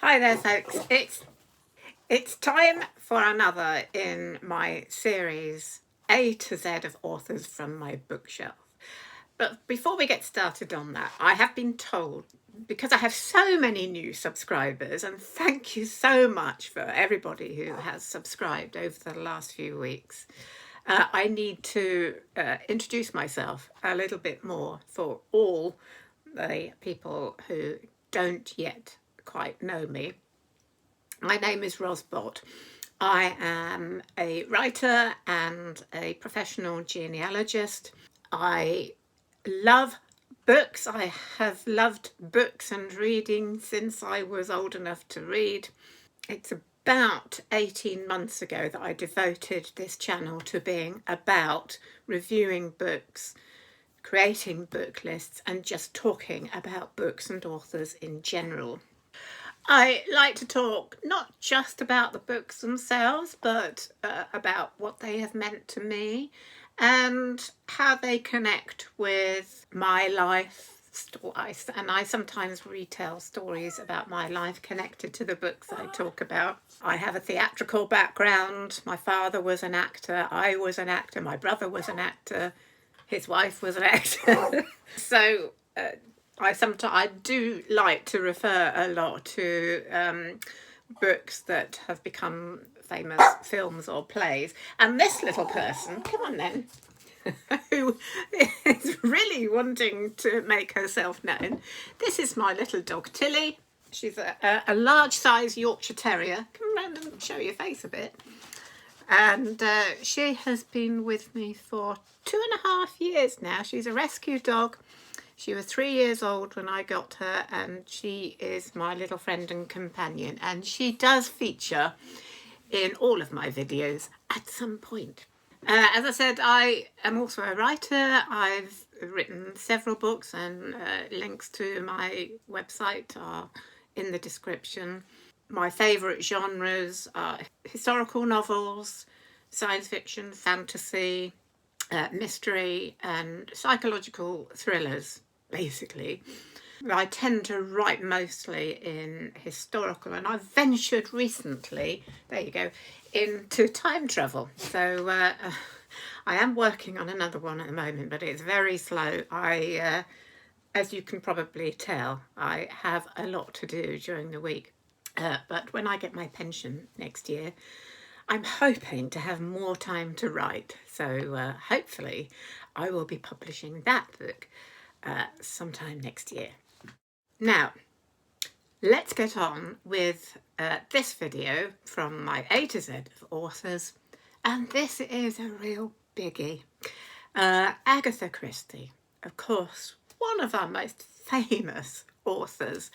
Hi there, folks. It's time for another in my series A to Z of authors from my bookshelf. But before we get started on that, I have been told, because I have so many new subscribers, and thank you so much for everybody who has subscribed over the last few weeks, I need to introduce myself a little bit more for all the people who don't yet quite know me. My name is Ros Bott. I am a writer and a professional genealogist. I love books. I have loved books and reading since I was old enough to read. It's about 18 months ago that I devoted this channel to being about reviewing books, creating book lists, and just talking about books and authors in general. I like to talk not just about the books themselves, but about what they have meant to me and how they connect with my life. And I sometimes retell stories about my life connected to the books I talk about. I have a theatrical background. My father was an actor. I was an actor. My brother was an actor. His wife was an actor. So I do like to refer a lot to books that have become famous films or plays. And this little person, come on then, who is really wanting to make herself known. This is my little dog Tilly. She's a large size Yorkshire Terrier. Come around and show your face a bit. And she has been with me for 2.5 years now. She's a rescue dog. She was 3 years old when I got her, and she is my little friend and companion. And she does feature in all of my videos at some point. As I said, I am also a writer. I've written several books, and links to my website are in the description. My favourite genres are historical novels, science fiction, fantasy, mystery, and psychological thrillers, basically. I tend to write mostly in historical, and I've ventured recently, there you go, into time travel. So I am working on another one at the moment, but it's very slow. As you can probably tell, I have a lot to do during the week. But when I get my pension next year, I'm hoping to have more time to write. So hopefully I will be publishing that book sometime next year. Now, let's get on with this video from my A to Z of authors. And this is a real biggie. Agatha Christie, of course, one of our most famous authors.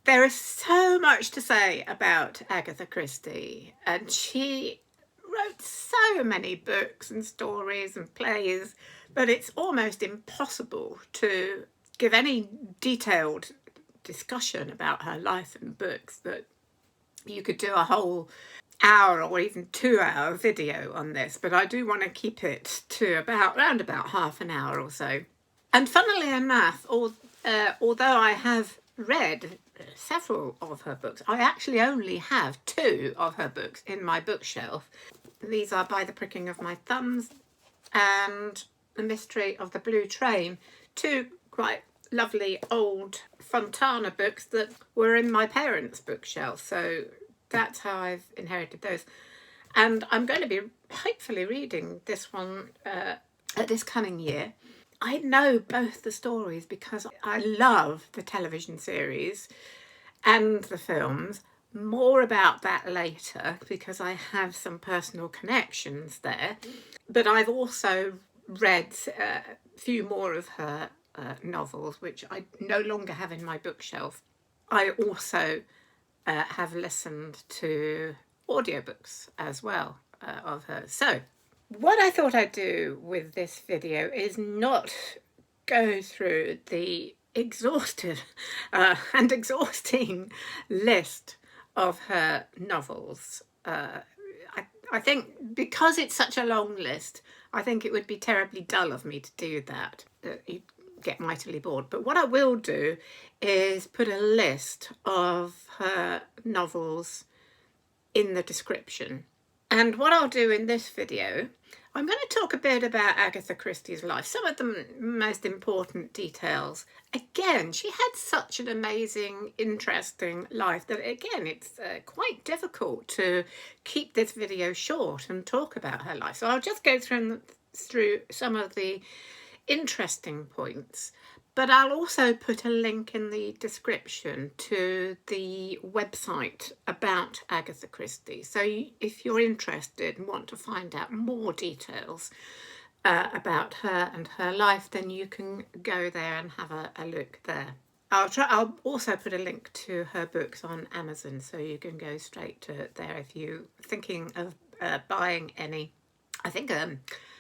There is so much to say about Agatha Christie, and she wrote so many books and stories and plays that it's almost impossible to give any detailed discussion about her life and books. That you could do a whole hour or even 2-hour video on this, but I do want to keep it to around about half an hour or so. And funnily enough, although I have read several of her books, I actually only have 2 of her books in my bookshelf. These are By the Pricking of My Thumbs and The Mystery of the Blue Train, 2 quite lovely old Fontana books that were in my parents' bookshelf. So that's how I've inherited those. And I'm going to be hopefully reading this one this coming year. I know both the stories because I love the television series and the films. More about that later because I have some personal connections there. But I've also read a few more of her novels, which I no longer have in my bookshelf. I also have listened to audiobooks as well of hers. So what I thought I'd do with this video is not go through the exhaustive and exhausting list of her novels. I think because it's such a long list, I think it would be terribly dull of me to do that. You'd get mightily bored. But what I will do is put a list of her novels in the description. And what I'll do in this video, I'm going to talk a bit about Agatha Christie's life, some of the most important details. Again, she had such an amazing, interesting life that, again, it's quite difficult to keep this video short and talk about her life. So I'll just go through some of the interesting points. But I'll also put a link in the description to the website about Agatha Christie. So if you're interested and want to find out more details about her and her life, then you can go there and have a look there. I'll also put a link to her books on Amazon, so you can go straight to there if you're thinking of buying any. I think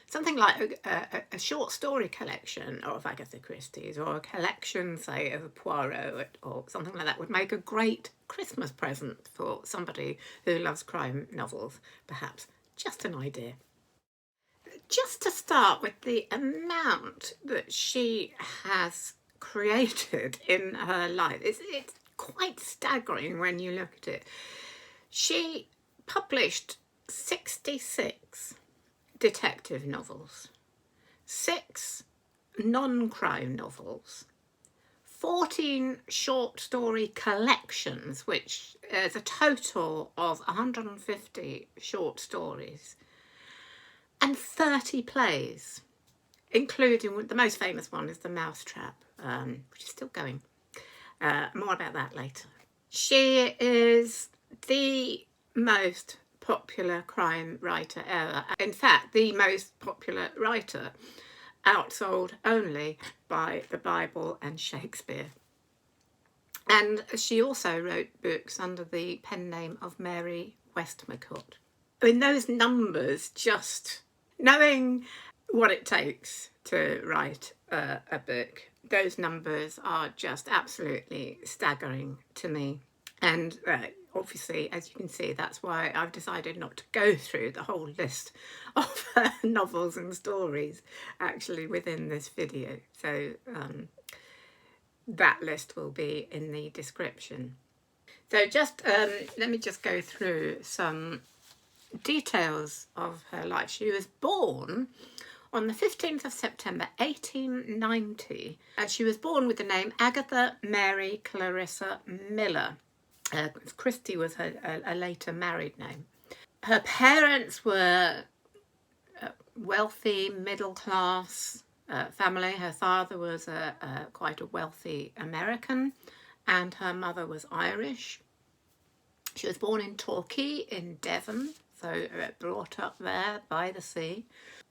something like a short story collection of Agatha Christie's, or a collection, say, of Poirot, or something like that would make a great Christmas present for somebody who loves crime novels, perhaps. Just an idea. Just to start with, the amount that she has created in her life, it's quite staggering when you look at it. She published 66 detective novels, 6 non-crime novels, 14 short story collections, which is a total of 150 short stories, and 30 plays, including the most famous one is The Mousetrap, which is still going. More about that later. She is the most popular crime writer ever. In fact, the most popular writer, outsold only by the Bible and Shakespeare. And she also wrote books under the pen name of Mary Westmacott. I mean, those numbers, just knowing what it takes to write a book, those numbers are just absolutely staggering to me. And obviously, as you can see, that's why I've decided not to go through the whole list of novels and stories actually within this video. So that list will be in the description. So just let me just go through some details of her life. She was born on the 15th of September 1890, and she was born with the name Agatha Mary Clarissa Miller. Christie was a later married name. Her parents were wealthy, middle-class family. Her father was quite a wealthy American, and her mother was Irish. She was born in Torquay in Devon, so brought up there by the sea.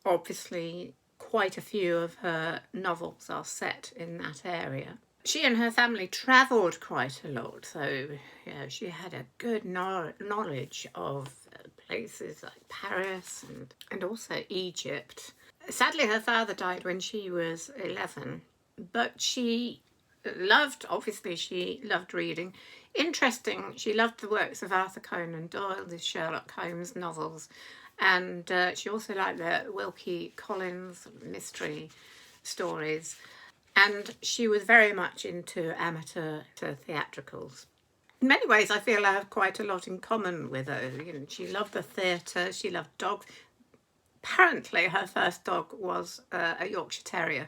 Obviously, quite a few of her novels are set in that area. She and her family travelled quite a lot, so she had a good knowledge of places like Paris and also Egypt. Sadly, her father died when she was 11, but she loved reading. Interesting, she loved the works of Arthur Conan Doyle, the Sherlock Holmes novels, and she also liked the Wilkie Collins mystery stories. And she was very much into amateur theatricals. In many ways, I feel I have quite a lot in common with her. She loved the theatre, she loved dogs. Apparently, her first dog was a Yorkshire Terrier,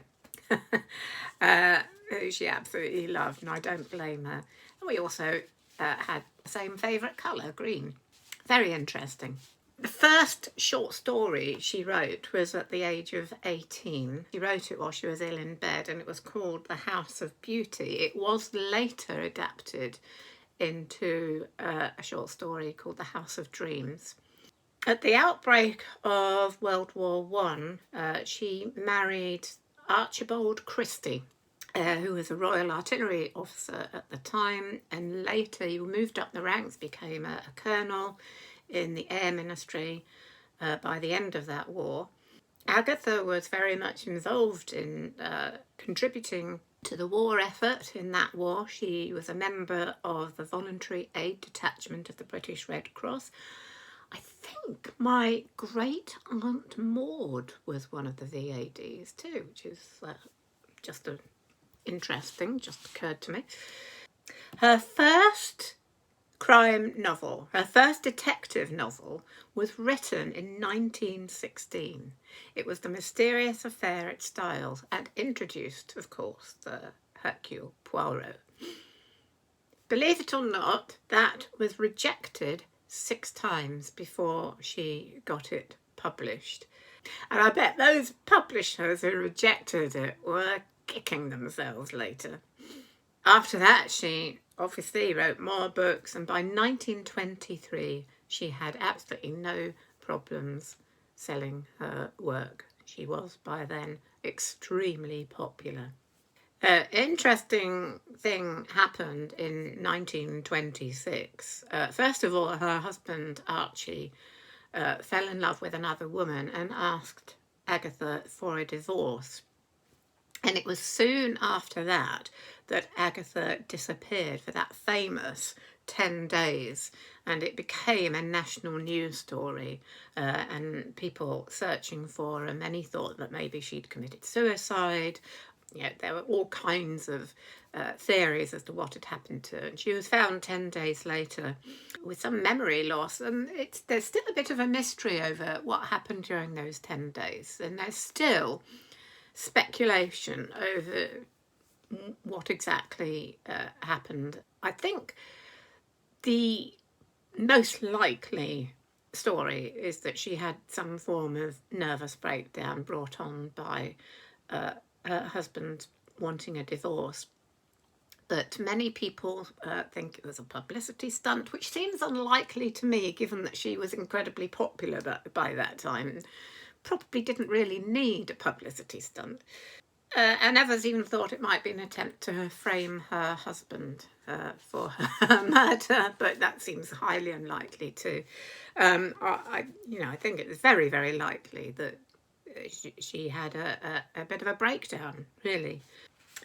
who she absolutely loved, and I don't blame her. And we also had the same favourite colour, green. Very interesting. The first short story she wrote was at the age of 18. She wrote it while she was ill in bed, and it was called The House of Beauty. It was later adapted into a short story called The House of Dreams. At the outbreak of World War I, she married Archibald Christie, who was a Royal Artillery officer at the time, and later he moved up the ranks, became a colonel in the Air Ministry by the end of that war. Agatha was very much involved in contributing to the war effort in that war. She was a member of the Voluntary Aid Detachment of the British Red Cross. I think my great-aunt Maud was one of the VADs too, which is just interesting, just occurred to me. Her first crime novel. Her first detective novel was written in 1916. It was The Mysterious Affair at Styles and introduced, of course, the Hercule Poirot. Believe it or not, that was rejected 6 times before she got it published. And I bet those publishers who rejected it were kicking themselves later. After that, she obviously wrote more books, and by 1923, she had absolutely no problems selling her work. She was by then extremely popular. An interesting thing happened in 1926. First of all, her husband, Archie, fell in love with another woman and asked Agatha for a divorce. And it was soon after that that Agatha disappeared for that famous 10 days, and it became a national news story, and people searching for her. Many thought that maybe she'd committed suicide. There were all kinds of theories as to what had happened to her. And she was found 10 days later with some memory loss, and there's still a bit of a mystery over what happened during those 10 days, and there's still speculation over what exactly happened. I think the most likely story is that she had some form of nervous breakdown brought on by her husband wanting a divorce. But many people think it was a publicity stunt, which seems unlikely to me, given that she was incredibly popular by that time. Probably didn't really need a publicity stunt. And others even thought it might be an attempt to frame her husband for her murder, but that seems highly unlikely too. I think it was very, very likely that she had a bit of a breakdown, really.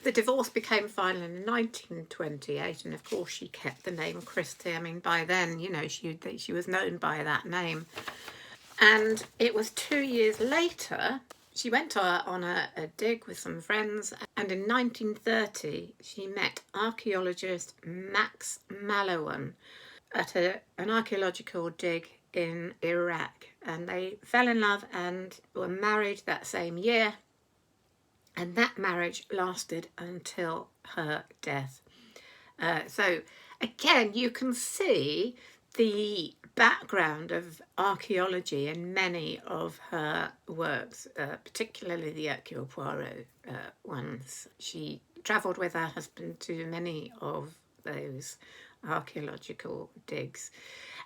The divorce became final in 1928, and of course she kept the name Christie. I mean, by then, she was known by that name. And it was 2 years later, she went on a dig with some friends, and in 1930 she met archaeologist Max Mallowan at an archaeological dig in Iraq, and they fell in love and were married that same year, and that marriage lasted until her death. So again, you can see the background of archaeology in many of her works, particularly the Hercule Poirot ones. She travelled with her husband to many of those archaeological digs.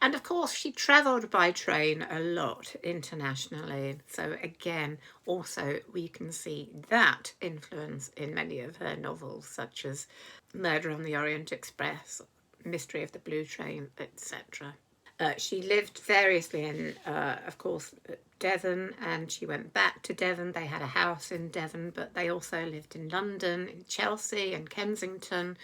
And of course, she travelled by train a lot internationally. So again, also we can see that influence in many of her novels, such as Murder on the Orient Express, Mystery of the Blue Train, etc. She lived variously in, of course, Devon, and she went back to Devon. They had a house in Devon, but they also lived in London, in Chelsea and Kensington.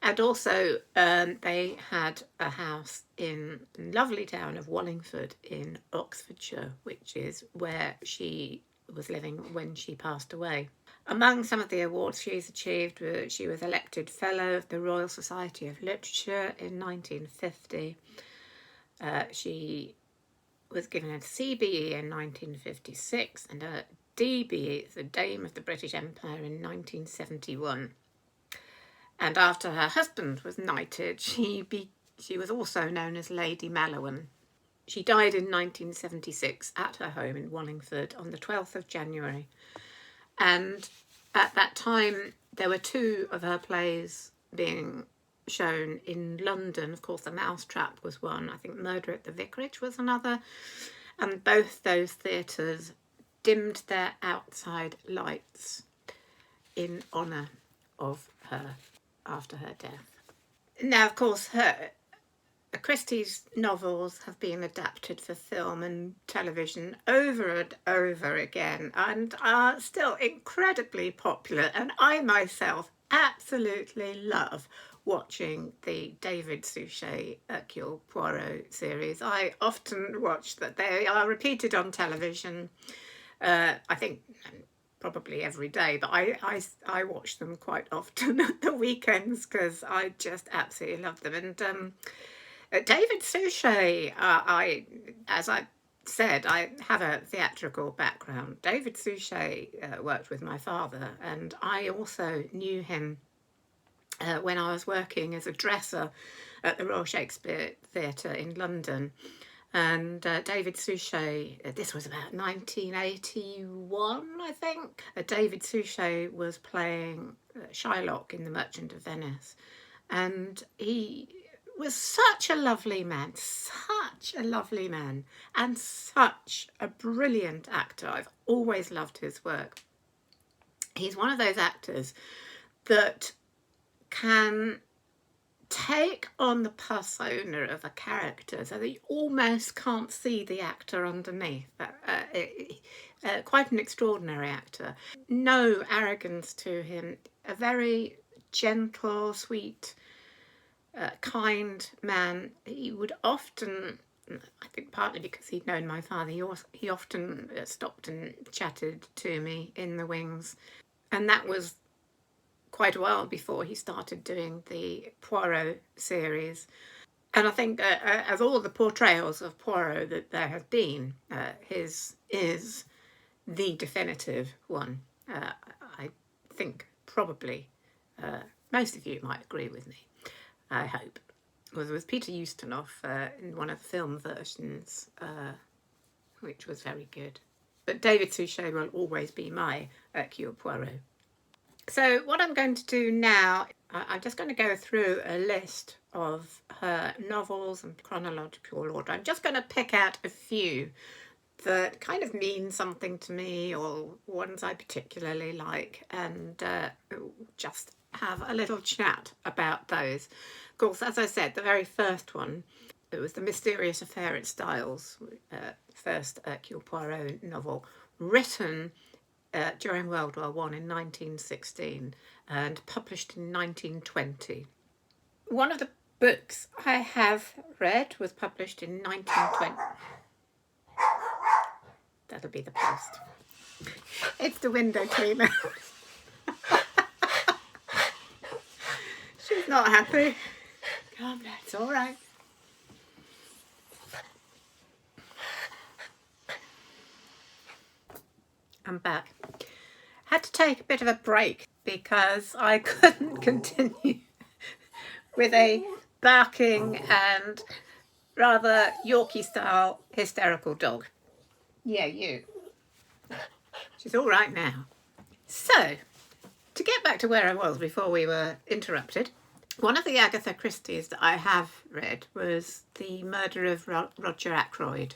And also they had a house in the lovely town of Wallingford in Oxfordshire, which is where she was living when she passed away. Among some of the awards she's achieved, she was elected Fellow of the Royal Society of Literature in 1950. She was given a CBE in 1956 and a DBE, the Dame of the British Empire, in 1971. And after her husband was knighted, she was also known as Lady Mallowan. She died in 1976 at her home in Wallingford on the 12th of January. And at that time, there were 2 of her plays being shown in London. Of course, The Mousetrap was one. I think Murder at the Vicarage was another. And both those theatres dimmed their outside lights in honour of her after her death. Now, of course, Christie's novels have been adapted for film and television over and over again and are still incredibly popular, and I myself absolutely love watching the David Suchet Hercule Poirot series. I often watch that. They are repeated on television. I think probably every day, but I watch them quite often at the weekends because I just absolutely love them. And David Suchet, as I said, I have a theatrical background. David Suchet worked with my father, and I also knew him when I was working as a dresser at the Royal Shakespeare Theatre in London. And David Suchet, this was about 1981, I think. David Suchet was playing Shylock in The Merchant of Venice. And he was such a lovely man, and such a brilliant actor. I've always loved his work. He's one of those actors that can take on the persona of a character so that you almost can't see the actor underneath. Quite an extraordinary actor. No arrogance to him. A very gentle, sweet, kind man. He would often, I think partly because he'd known my father, he often stopped and chatted to me in the wings. And that was quite a while before he started doing the Poirot series. And I think as all the portrayals of Poirot that there have been, his is the definitive one. I think probably most of you might agree with me, I hope. Well, there was Peter Ustinov in one of the film versions, which was very good. But David Suchet will always be my Hercule Poirot. So what I'm going to do now, I'm just going to go through a list of her novels in chronological order. I'm just going to pick out a few that kind of mean something to me, or ones I particularly like, and just have a little chat about those. Of course, as I said, the very first one, it was The Mysterious Affair at Styles, first Hercule Poirot novel, written during World War I in 1916 and published in 1920. One of the books I have read was published in 1920. That'll be the post. It's the window cleaner. She's not happy. Calm down, it's all right. I'm back. Had to take a bit of a break because I couldn't continue with a barking and rather Yorkie-style hysterical dog. Yeah, you. She's all right now. So, to get back to where I was before we were interrupted, one of the Agatha Christies that I have read was The Murder of Roger Ackroyd,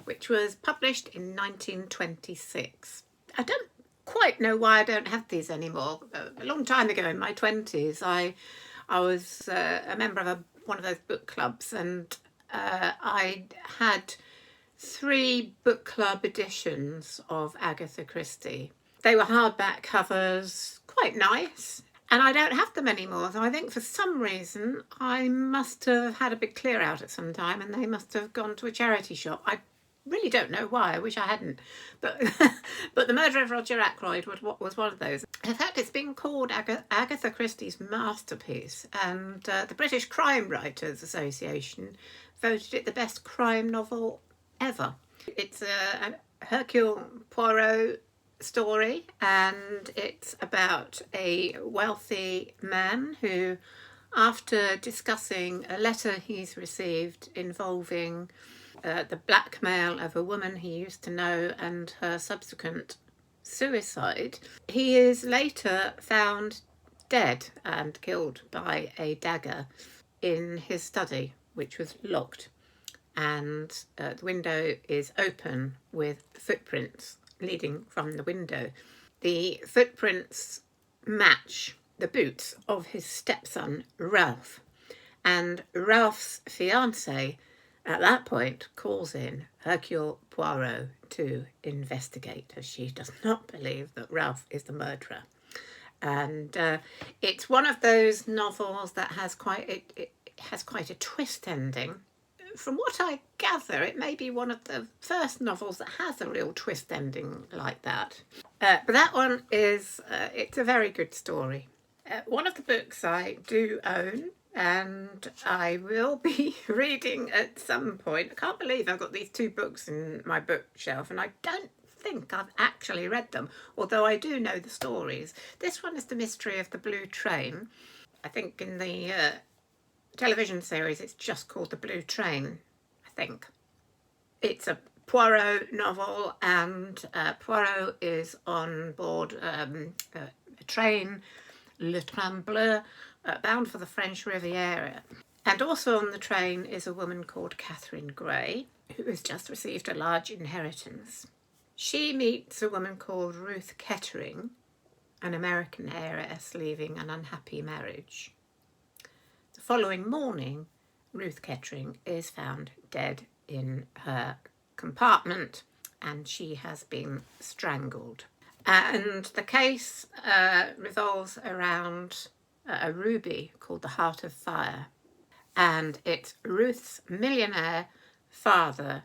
which was published in 1926. I don't quite know why I don't have these anymore. A long time ago in my 20s, I was a member of one of those book clubs, and I had 3 book club editions of Agatha Christie. They were hardback covers, quite nice, and I don't have them anymore. So I think for some reason I must have had a big clear out at some time, and they must have gone to a charity shop. I really don't know why. I wish I hadn't. But The Murder of Roger Ackroyd was one of those. In fact, it's been called Agatha Christie's masterpiece, and the British Crime Writers Association voted it the best crime novel ever. It's a Hercule Poirot story, and it's about a wealthy man who, after discussing a letter he's received involving the blackmail of a woman he used to know and her subsequent suicide, he is later found dead and killed by a dagger in his study, which was locked, and the window is open with footprints leading from the window. The footprints match the boots of his stepson Ralph, and Ralph's fiancée at that point calls in Hercule Poirot to investigate, as she does not believe that Ralph is the murderer. And it's one of those novels that has quite a twist ending. from what I gather, it may be one of the first novels that has a real twist ending like that. But that one is, it's a very good story. One of the books I do own and I will be reading at some point. I can't believe I've got these two books in my bookshelf and I don't think I've actually read them, although I do know the stories. This one is The Mystery of the Blue Train. I think in the television series it's just called The Blue Train, I think. It's a Poirot novel, and Poirot is on board a train, Le Train Bleu, bound for the French Riviera. And also on the train is a woman called Catherine Gray, who has just received a large inheritance. She meets a woman called Ruth Kettering, an American heiress leaving an unhappy marriage. The following morning, Ruth Kettering is found dead in her compartment and she has been strangled. And the case revolves around a ruby called the Heart of Fire. And it's Ruth's millionaire father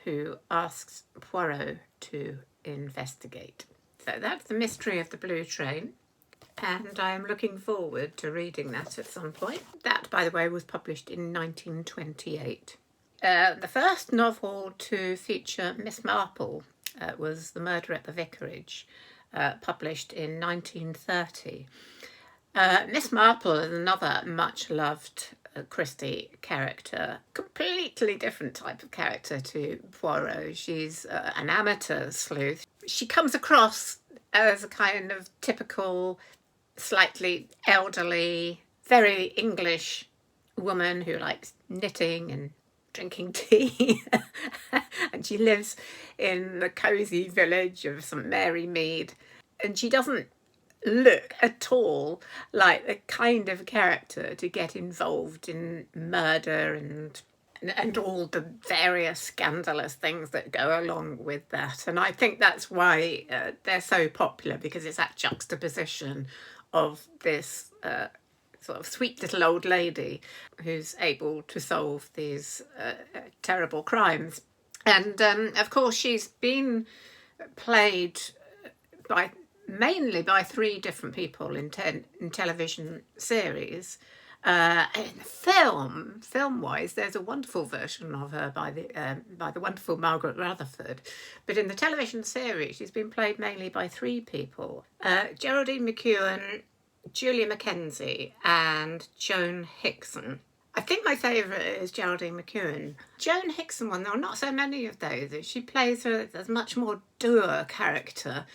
who asks Poirot to investigate. So that's The Mystery of the Blue Train. And I am looking forward to reading that at some point. That, by the way, was published in 1928. The first novel to feature Miss Marple was The Murder at the Vicarage, published in 1930. Miss Marple is another much-loved Christie character, completely different type of character to Poirot. She's an amateur sleuth. She comes across as a kind of typical, slightly elderly, very English woman who likes knitting and drinking tea. And she lives in the cosy village of St Mary Mead. And she doesn't look at all like the kind of character to get involved in murder and all the various scandalous things that go along with that. And I think that's why they're so popular, because it's that juxtaposition of this sort of sweet little old lady who's able to solve these terrible crimes. And of course she's been played mainly by three different people in television series. In film-wise, there's a wonderful version of her by the wonderful Margaret Rutherford. But in the television series, she's been played mainly by three people: Geraldine McEwen, Julia Mackenzie, and Joan Hickson. I think my favourite is Geraldine McEwen. Joan Hickson one, there are not so many of those. She plays a much more dour character.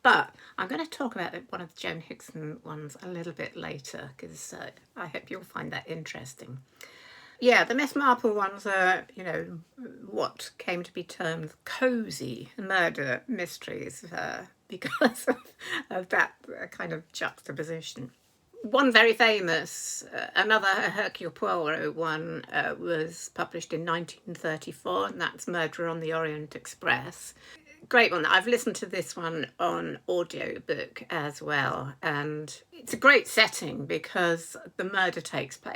But I'm going to talk about one of the Joan Hickson ones a little bit later, because I hope you'll find that interesting. Yeah, the Miss Marple ones are, what came to be termed cosy murder mysteries because of that kind of juxtaposition. One very famous, another Hercule Poirot one, was published in 1934, and that's Murder on the Orient Express. Great one. I've listened to this one on audiobook as well, and it's a great setting because the murder takes place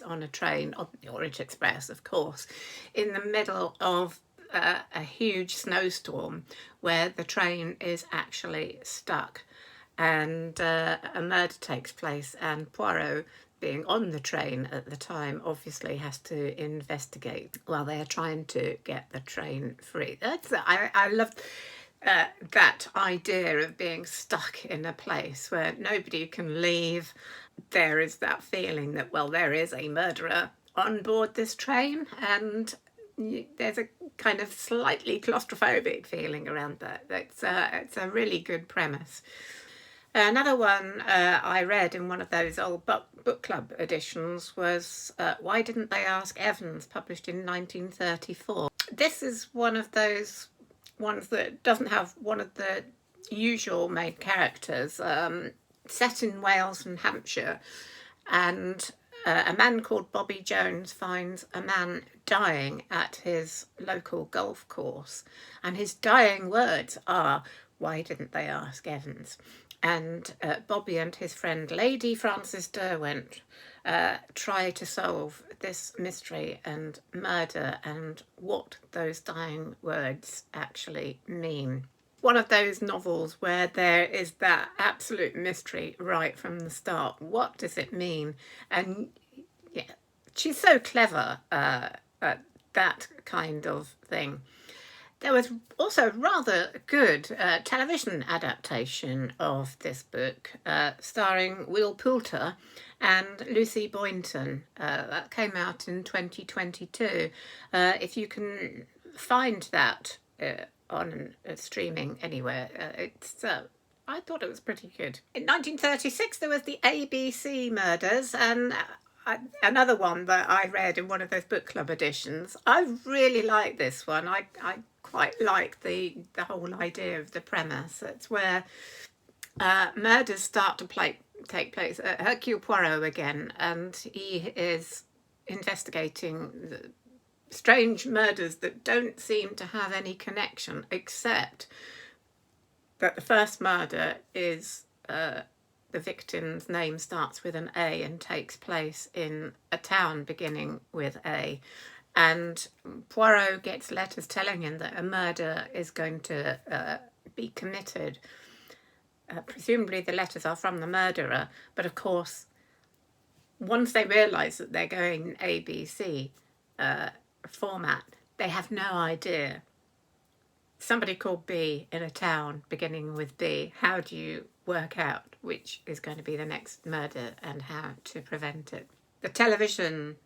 on a train, on the Orient Express, of course, in the middle of a huge snowstorm where the train is actually stuck, and a murder takes place, and Poirot, being on the train at the time, obviously has to investigate while they're trying to get the train free. I love that idea of being stuck in a place where nobody can leave. There is that feeling that, well, there is a murderer on board this train, and there's a kind of slightly claustrophobic feeling around that. It's a really good premise. Another one I read in one of those old book club editions was Why Didn't They Ask Evans, published in 1934. This is one of those ones that doesn't have one of the usual main characters, set in Wales and Hampshire, and a man called Bobby Jones finds a man dying at his local golf course, and his dying words are, "Why didn't they ask Evans?" And Bobby and his friend Lady Frances Derwent try to solve this mystery and murder and what those dying words actually mean. One of those novels where there is that absolute mystery right from the start. What does it mean? And yeah, she's so clever at that kind of thing. There was also a rather good television adaptation of this book, starring Will Poulter and Lucy Boynton. That came out in 2022. If you can find that on streaming anywhere, it's. I thought it was pretty good. In 1936, there was the ABC murders, and another one that I read in one of those book club editions. I really like this one. I quite like the whole idea of the premise. It's where murders start to take place. Hercule Poirot again, and he is investigating the strange murders that don't seem to have any connection, except that the first murder is the victim's name starts with an A and takes place in a town beginning with A. And Poirot gets letters telling him that a murder is going to be committed. Presumably the letters are from the murderer, but of course, once they realise that they're going ABC format, they have no idea. Somebody called B in a town beginning with B. How do you work out which is going to be the next murder and how to prevent it? The television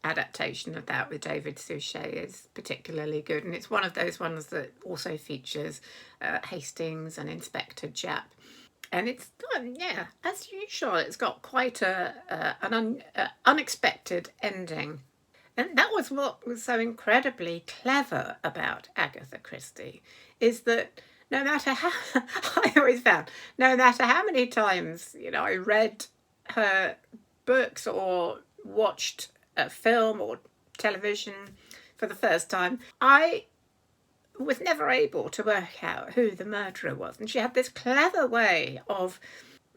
adaptation of that with David Suchet is particularly good, and it's one of those ones that also features Hastings and Inspector Japp. And it's, yeah, as usual, it's got quite an unexpected ending. And that was what was so incredibly clever about Agatha Christie, is that no matter how, I always found, no matter how many times, I read her books or watched a film or television for the first time, I was never able to work out who the murderer was. And she had this clever way of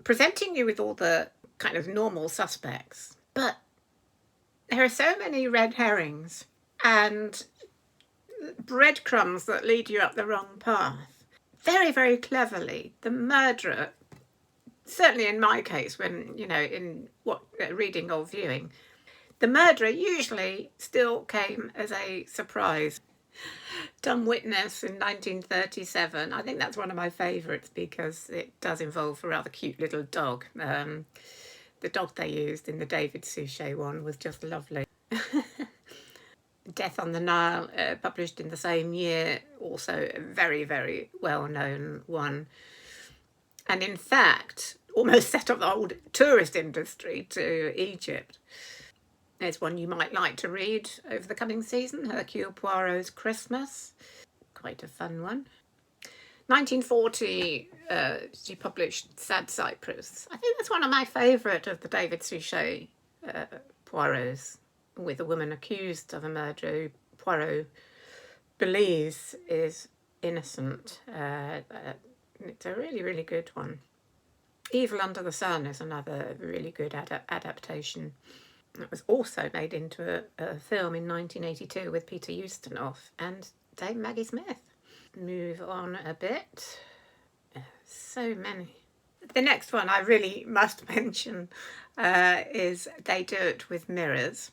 presenting you with all the kind of normal suspects, but there are so many red herrings and breadcrumbs that lead you up the wrong path. Very, very cleverly, the murderer, certainly in my case, when, in reading or viewing, the murderer usually still came as a surprise. Dumb Witness in 1937, I think that's one of my favourites because it does involve a rather cute little dog. The dog they used in the David Suchet one was just lovely. Death on the Nile, published in the same year, also a very, very well-known one. And in fact, almost set up the whole tourist industry to Egypt. There's one you might like to read over the coming season, Hercule Poirot's Christmas. Quite a fun one. 1940, she published Sad Cypress. I think that's one of my favourite of the David Suchet Poirots, with a woman accused of a murder who Poirot believes is innocent. It's a really, really good one. Evil Under the Sun is another really good adaptation. It was also made into a film in 1982 with Peter Ustinov and Dame Maggie Smith. Move on a bit. So many. The next one I really must mention is They Do It With Mirrors.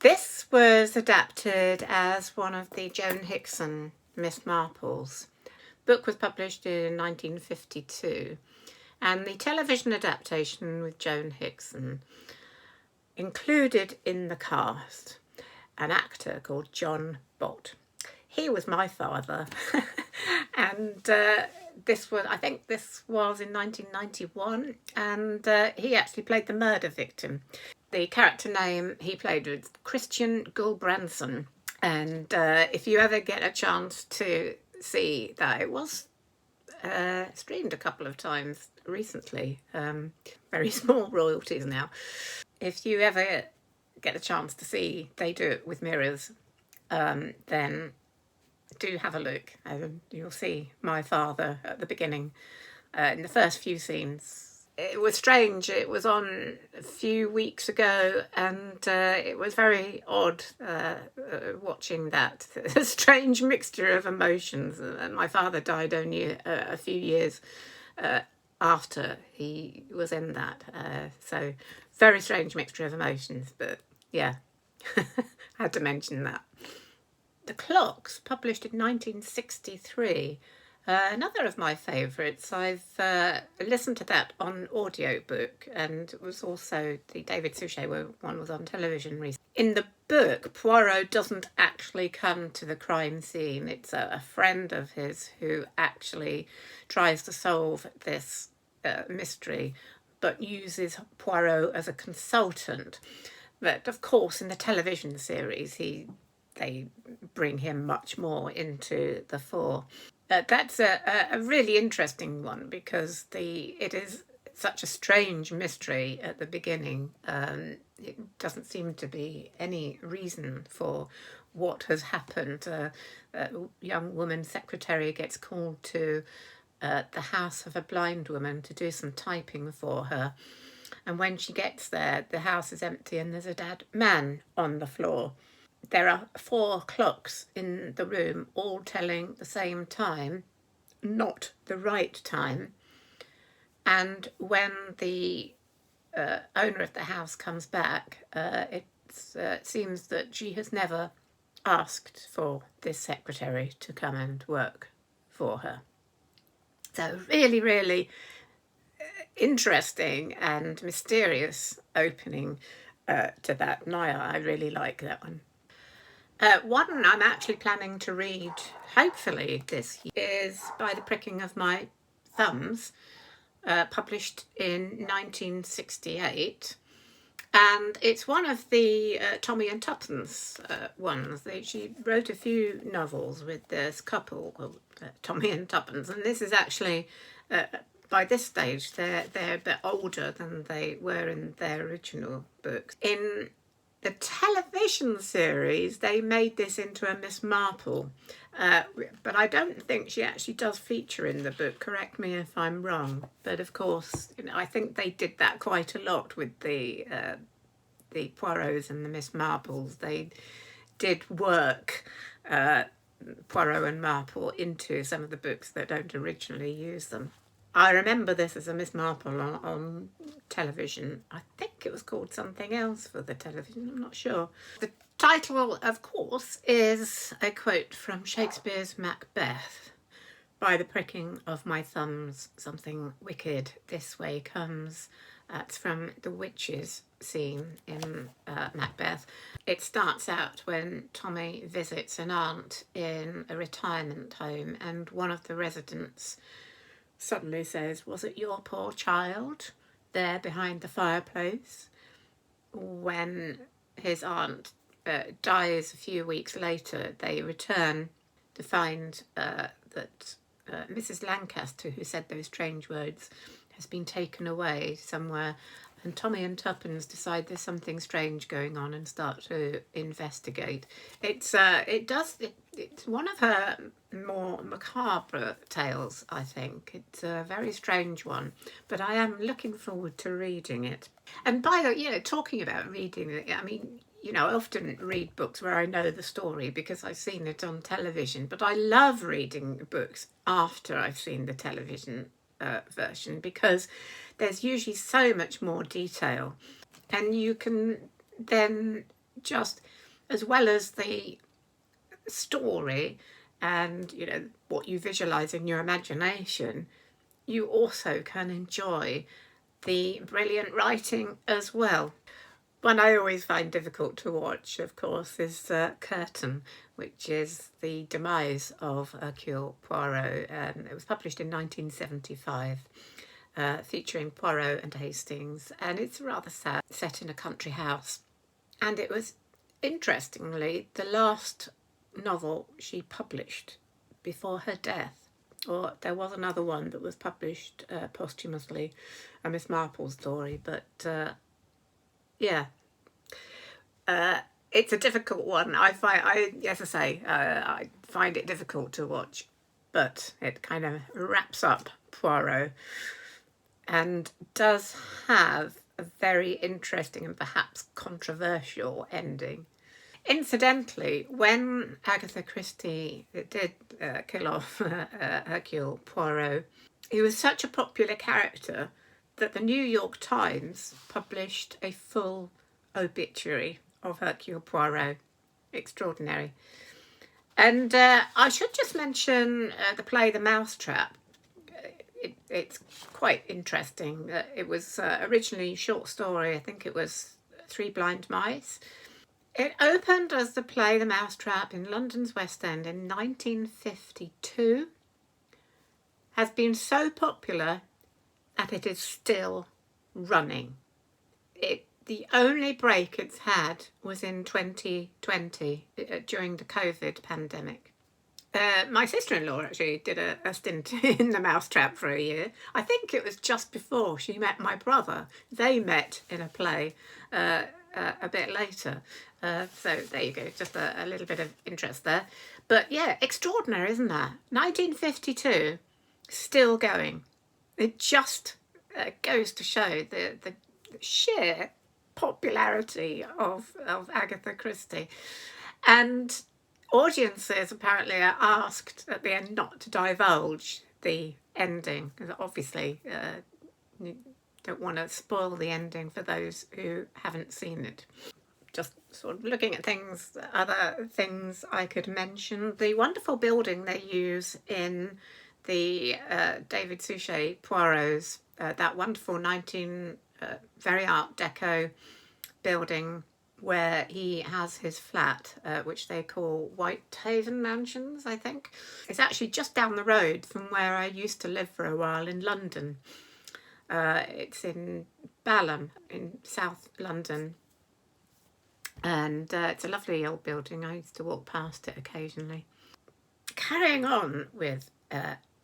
This was adapted as one of the Joan Hickson Miss Marples. Book was published in 1952, and the television adaptation with Joan Hickson included in the cast an actor called John Bott. He was my father, and I think this was in 1991, and he actually played the murder victim. The character name he played was Christian Gulbranson, and if you ever get a chance to see that, it was streamed a couple of times recently. Very small royalties now. If you ever get a chance to see They Do It With Mirrors, then do have a look. You'll see my father at the beginning. In the first few scenes, it was strange. It was on a few weeks ago, and it was very odd watching that. A strange mixture of emotions. My father died only a few years after he was in that. So, very strange mixture of emotions, but yeah, had to mention that. The Clocks, published in 1963. Another of my favourites. I've listened to that on audiobook, and it was also the David Suchet one was on television recently. In the book, Poirot doesn't actually come to the crime scene. It's a friend of his who actually tries to solve this mystery, but uses Poirot as a consultant. But of course, in the television series, they bring him much more into the fore. That's a really interesting one because it is such a strange mystery at the beginning. It doesn't seem to be any reason for what has happened. A young woman secretary gets called to the house of a blind woman to do some typing for her. And when she gets there, the house is empty and there's a dead man on the floor. There are 4 clocks in the room, all telling the same time, not the right time. And when the owner of the house comes back, it seems that she has never asked for this secretary to come and work for her. So really, really interesting and mysterious opening to that. And I really like that one. One I'm actually planning to read, hopefully this year, is By the Pricking of My Thumbs, published in 1968. And it's one of the Tommy and Tuppence ones. She wrote a few novels with this couple called Tommy and Tuppence. And this is actually, by this stage, they're a bit older than they were in their original books. In the television series, they made this into a Miss Marple, but I don't think she actually does feature in the book. Correct me if I'm wrong. But of course, I think they did that quite a lot with the Poirots and the Miss Marples. They did work Poirot and Marple into some of the books that don't originally use them. I remember this as a Miss Marple on television. I think it was called something else for the television, I'm not sure. The title, of course, is a quote from Shakespeare's Macbeth. By the pricking of my thumbs, something wicked this way comes. It's from the witches scene in Macbeth. It starts out when Tommy visits an aunt in a retirement home, and one of the residents suddenly says, "Was it your poor child there behind the fireplace?" When his aunt dies a few weeks later, they return to find that Mrs. Lancaster, who said those strange words, has been taken away somewhere, and Tommy and Tuppence decide there's something strange going on and start to investigate. It's one of her more macabre tales, I think. It's a very strange one, but I am looking forward to reading it. And by the way, talking about reading it, I mean, I often read books where I know the story because I've seen it on television, but I love reading books after I've seen the television version because there's usually so much more detail, and you can then just, as well as the story and what you visualize in your imagination, you also can enjoy the brilliant writing as well. One I always find difficult to watch, of course, is Curtain, which is the demise of Hercule Poirot. It was published in 1975, featuring Poirot and Hastings, and it's rather sad, set in a country house. And it was, interestingly, the last novel she published before her death. Or there was another one that was published posthumously, a Miss Marple story, but it's a difficult one. I find it difficult to watch, but it kind of wraps up Poirot and does have a very interesting and perhaps controversial ending. Incidentally, when Agatha Christie did kill off Hercule Poirot, he was such a popular character that the New York Times published a full obituary of Hercule Poirot. Extraordinary. And I should just mention the play The Mousetrap. It's quite interesting. It was originally a short story. I think it was Three Blind Mice. It opened as the play The Mousetrap in London's West End in 1952. Has been so popular that it is still running. The only break it's had was in 2020 during the COVID pandemic. My sister-in-law actually did a stint in The Mousetrap for a year. I think it was just before she met my brother. They met in a play a bit later. So there you go, just a little bit of interest there. But yeah, extraordinary, isn't that? 1952, still going. It just goes to show the sheer popularity of Agatha Christie. And audiences apparently are asked at the end not to divulge the ending, because obviously you don't want to spoil the ending for those who haven't seen it. Just sort of looking at things, other things I could mention. The wonderful building they use in the David Suchet Poirot's, that wonderful very Art Deco building where he has his flat, which they call Whitehaven Mansions, I think. It's actually just down the road from where I used to live for a while in London. It's in Balham in South London. And it's a lovely old building. I used to walk past it occasionally. Carrying on with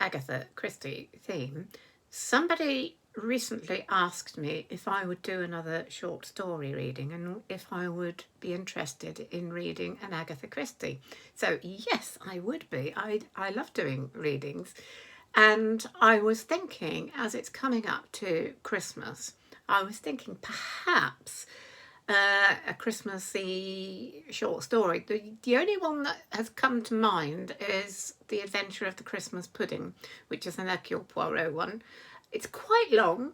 Agatha Christie theme, somebody recently asked me if I would do another short story reading and if I would be interested in reading an Agatha Christie. So yes, I would be. I love doing readings. And I was thinking, as it's coming up to Christmas, I was thinking perhaps a Christmassy short story. The only one that has come to mind is The Adventure of the Christmas Pudding, which is an Hercule Poirot one. It's quite long.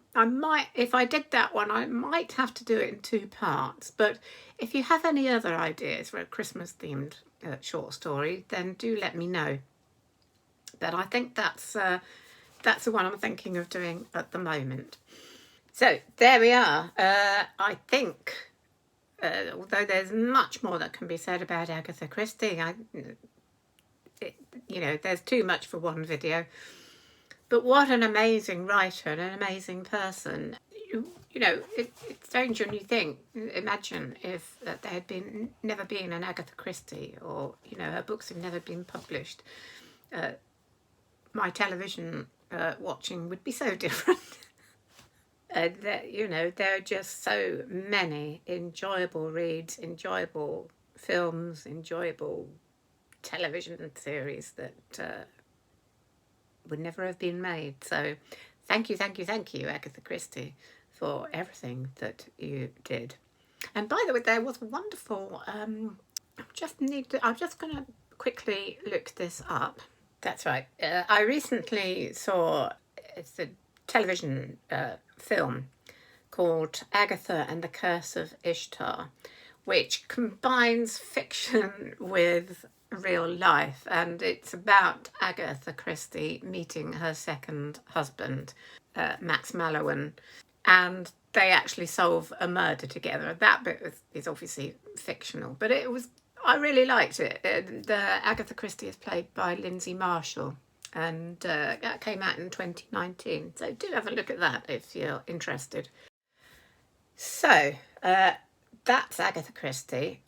If I did that one, I might have to do it in 2 parts. But if you have any other ideas for a Christmas-themed short story, then do let me know. But I think that's the one I'm thinking of doing at the moment. So there we are. I think, although there's much more that can be said about Agatha Christie, there's too much for one video. But what an amazing writer and an amazing person. It's strange when you think, imagine if there had never been an Agatha Christie, or, her books have never been published. My television watching would be so different. There are just so many enjoyable reads, enjoyable films, enjoyable television series that would never have been made. So thank you, Agatha Christie, for everything that you did. And by the way, there was wonderful, I'm just going to quickly look this up. That's right. I recently saw, it's a television film called Agatha and the Curse of Ishtar, which combines fiction with real life, and it's about Agatha Christie meeting her second husband, Max Mallowan, and they actually solve a murder together. That bit is obviously fictional, but I really liked it. Agatha Christie is played by Lindsay Marshall, and that came out in 2019. So do have a look at that if you're interested. So that's Agatha Christie.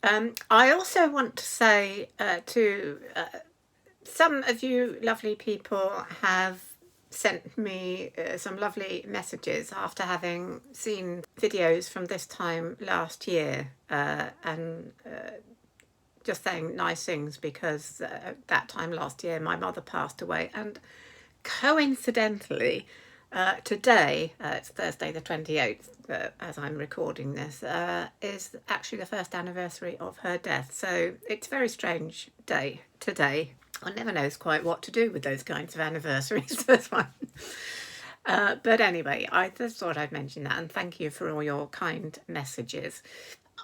I also want to say to some of you lovely people have sent me some lovely messages after having seen videos from this time last year, and just saying nice things, because that time last year my mother passed away, and coincidentally Today, it's Thursday the 28th, as I'm recording this, is actually the first anniversary of her death. So it's a very strange day today. One never knows quite what to do with those kinds of anniversaries. That's why. But anyway, I just thought I'd mention that, and thank you for all your kind messages.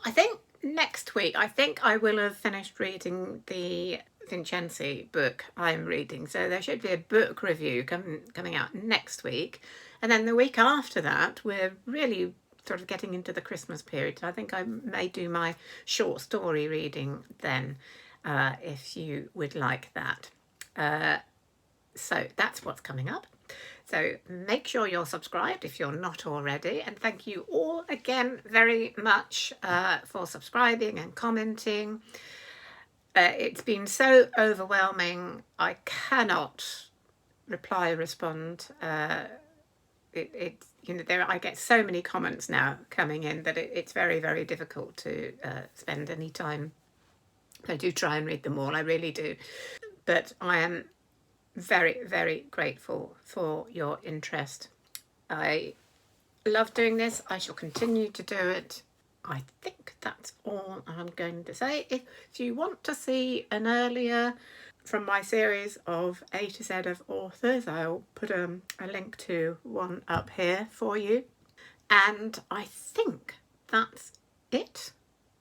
I think next week, I will have finished reading the Vincenzi book I'm reading. So there should be a book review coming out next week. And then the week after that, we're really sort of getting into the Christmas period. I think I may do my short story reading then, if you would like that. So that's what's coming up. So make sure you're subscribed if you're not already. And thank you all again very much for subscribing and commenting. It's been so overwhelming. I cannot respond. I get so many comments now coming in that it's very, very difficult to spend any time. I do try and read them all. I really do. But I am very, very grateful for your interest. I love doing this. I shall continue to do it. I think that's all I'm going to say. If you want to see an earlier from my series of A to Z of authors, I'll put a link to one up here for you. And I think that's it,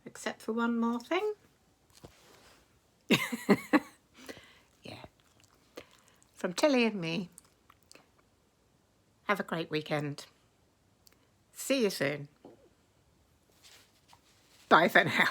except for one more thing. From Tilly and me, have a great weekend. See you soon. Bye for now.